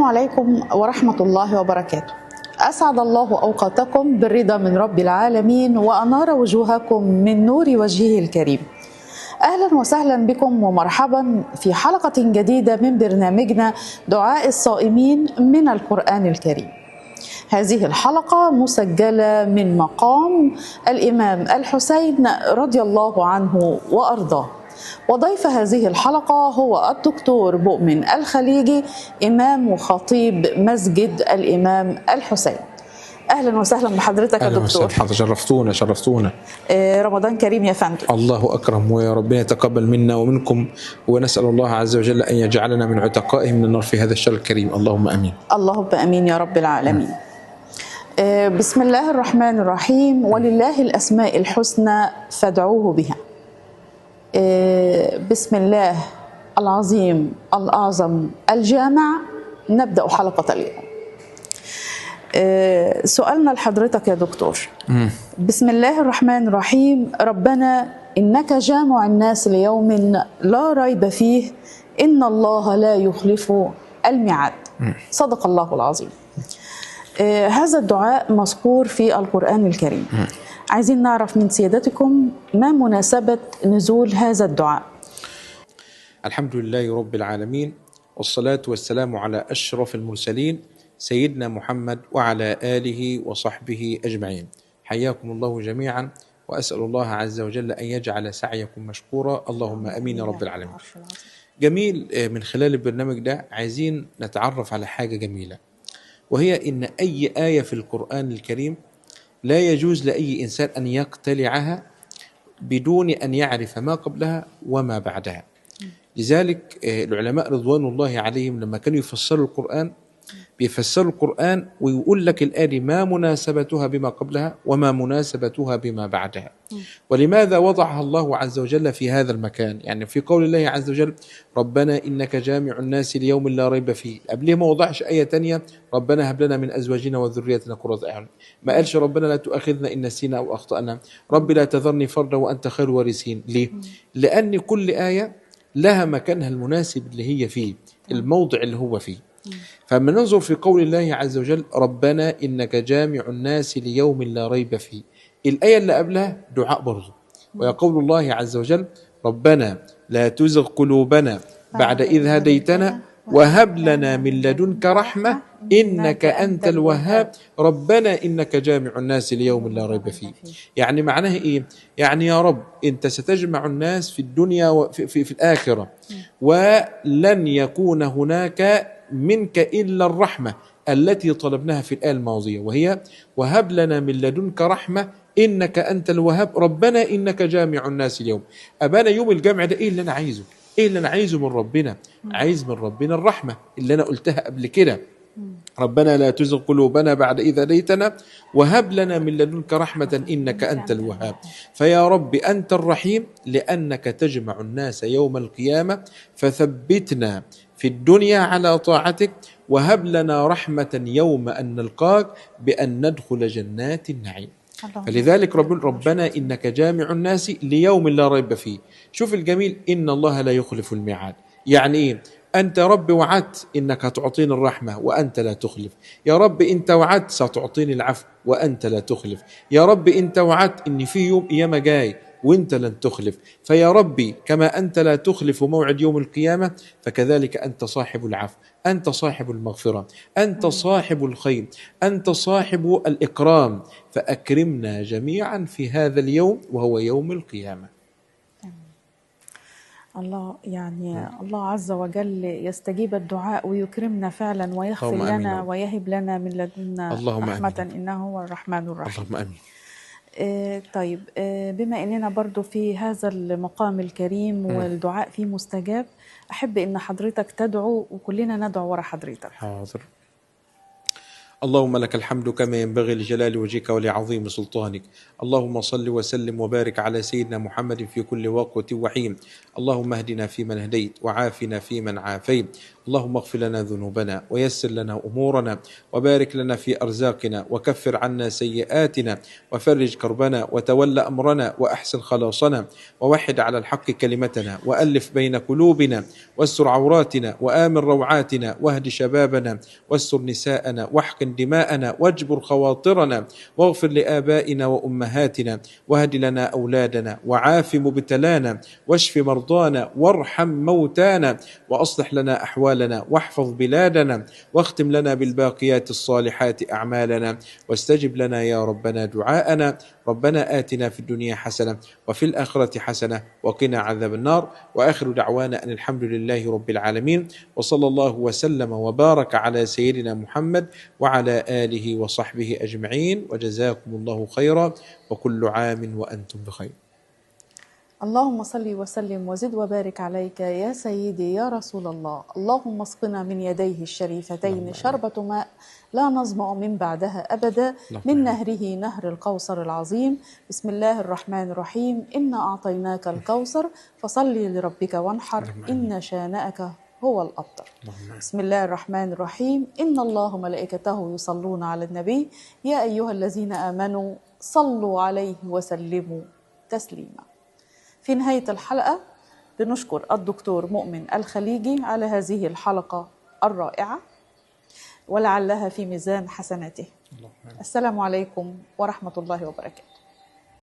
السلام عليكم ورحمة الله وبركاته. أسعد الله أوقاتكم بالرضا من رب العالمين وأنار وجوهكم من نور وجهه الكريم. أهلا وسهلا بكم ومرحبا في حلقة جديدة من برنامجنا دعاء الصائمين من القرآن الكريم. هذه الحلقة مسجلة من مقام الإمام الحسين رضي الله عنه وأرضاه، وضيف هذه الحلقة هو الدكتور مؤمن الخليجي، إمام وخطيب مسجد الإمام الحسين. أهلا وسهلا بحضرتك يا دكتور. شرفتونا. رمضان كريم يا فندم. الله أكرم، ويا ربنا يتقبل منا ومنكم، ونسأل الله عز وجل أن يجعلنا من عتقائه من النار في هذا الشهر الكريم. اللهم أمين. اللهم أمين يا رب العالمين. بسم الله الرحمن الرحيم. ولله الأسماء الحسنى فادعوه بها. بسم الله العظيم الأعظم الجامع نبدأ حلقة اليوم. سؤالنا لحضرتك يا دكتور. بسم الله الرحمن الرحيم. ربنا إنك جامع الناس ليوم لا ريب فيه إن الله لا يخلف الميعاد. صدق الله العظيم. هذا الدعاء مذكور في القرآن الكريم. عايزين نعرف من سيادتكم ما مناسبة نزول هذا الدعاء. الحمد لله رب العالمين، والصلاة والسلام على أشرف المرسلين سيدنا محمد وعلى آله وصحبه أجمعين. حياكم الله جميعا، وأسأل الله عز وجل أن يجعل سعيكم مشكورا. اللهم أمين يا رب العالمين. جميل. من خلال البرنامج ده عايزين نتعرف على حاجة جميلة، وهي إن أي آية في القرآن الكريم لا يجوز لأي إنسان أن يقتلعها بدون أن يعرف ما قبلها وما بعدها. لذلك العلماء رضوان الله عليهم لما كانوا يفسروا القرآن بيفسروا القرآن ويقول لك الآية ما مناسبتها بما قبلها وما مناسبتها بما بعدها، ولماذا وضعها الله عز وجل في هذا المكان. يعني في قول الله عز وجل ربنا إنك جامع الناس ليوم لا ريب فيه، قبله ما وضعش آية تانية ربنا هب لنا من أزواجنا وذريتنا قرة أعين، ما قالش ربنا لا تؤاخذنا إن نسينا أو أخطأنا، رب لا تذرني فردا وأنت خير الوارثين. ليه؟ لأن كل آية لها مكانها المناسب اللي هي فيه، الموضع اللي هو فيه. فلما ننظر في قول الله عز وجل ربنا إنك جامع الناس ليوم لا ريب فيه، الآية اللي قبلها دعاء برضه، ويقول الله عز وجل ربنا لا تزغ قلوبنا بعد إذ هديتنا وهب لنا من لدنك رحمة إنك أنت الوهاب ربنا إنك جامع الناس ليوم لا ريب فيه. يعني معناه إيه؟ يعني يا رب أنت ستجمع الناس في الدنيا وفي الآخرة، ولن يكون هناك منك إلا الرحمة التي طلبناها في الآية الماضية، وهي وهب لنا من لدنك رحمة إنك أنت الوهاب ربنا إنك جامع الناس اليوم. أبانا يوم الجمع ده إيه اللي أنا عايزه؟ إيه اللي أنا عايزه من ربنا؟ عايز من ربنا الرحمة اللي أنا قلتها قبل كده، ربنا لا تزغ قلوبنا بعد إذ هديتنا وهب لنا من لدنك رحمة إنك أنت الوهاب. فيا رب أنت الرحيم لأنك تجمع الناس يوم القيامة، فثبتنا في الدنيا على طاعتك وهب لنا رحمة يوم أن نلقاك بأن ندخل جنات النعيم. فلذلك ربنا إنك جامع الناس ليوم لا ريب فيه. شوف الجميل، إن الله لا يخلف الميعاد. يعني إيه؟ أنت رب وعدت إنك هتعطيني الرحمة وأنت لا تخلف. يا رب أنت وعدت ستعطيني العفو وأنت لا تخلف. يا رب أنت وعدت إن في يوم قيامة جاي وأنت لن تخلف. فيا ربي كما أنت لا تخلف موعد يوم القيامة فكذلك أنت صاحب العفو، أنت صاحب المغفرة، أنت صاحب الخير، أنت صاحب الإكرام، فأكرمنا جميعا في هذا اليوم وهو يوم القيامة. الله عز وجل يستجيب الدعاء ويكرمنا فعلا ويغفر لنا ويهب لنا من لدنا رحمة إنه هو الرحمن الرحيم. اللهم آمين. طيب، بما أننا برضو في هذا المقام الكريم والدعاء فيه مستجاب، أحب أن حضرتك تدعو وكلنا ندعو وراء حضرتك. حاضر. اللهم لك الحمد كما ينبغي لجلال وجهك ولعظيم سلطانك. اللهم صل وسلم وبارك على سيدنا محمد في كل وقت وحين. اللهم اهدنا فيمن هديت وعافنا فيمن عافيت. اللهم اغفر لنا ذنوبنا ويسر لنا أمورنا وبارك لنا في أرزاقنا وكفر عنا سيئاتنا وفرج كربنا وتول أمرنا وأحسن خلاصنا ووحد على الحق كلمتنا وألف بين قلوبنا واستر عوراتنا وآمن روعاتنا واهد شبابنا واستر نساءنا واحقن دماءنا واجبر خواطرنا واغفر لآبائنا وأمهاتنا واهد لنا أولادنا وعاف مبتلانا واشف مرضانا وارحم موتانا وأصلح لنا أحوالنا واحفظ بلادنا واختم لنا بالباقيات الصالحات أعمالنا واستجب لنا يا ربنا دعاءنا. ربنا آتنا في الدنيا حسنة وفي الآخرة حسنة وقنا عذاب النار. وآخر دعوانا أن الحمد لله رب العالمين، وصلى الله وسلم وبارك على سيدنا محمد وعلى آله وصحبه أجمعين، وجزاكم الله خيرا، وكل عام وأنتم بخير. اللهم صل وسلم وزد وبارك عليك يا سيدي يا رسول الله. اللهم اسقنا من يديه الشريفتين شربة ماء لا نظمأ من بعدها أبدا، من نهره نهر الكوثر العظيم. بسم الله الرحمن الرحيم. إنا أعطيناك الكوثر فصل لربك وانحر، إن شانئك هو الأبتر. بسم الله الرحمن الرحيم. إن الله ملائكته يصلون على النبي يا أيها الذين آمنوا صلوا عليه وسلموا تسليما. في نهاية الحلقة بنشكر الدكتور مؤمن الخليجي على هذه الحلقة الرائعة، ولعلها في ميزان حسناته. السلام عليكم ورحمة الله وبركاته.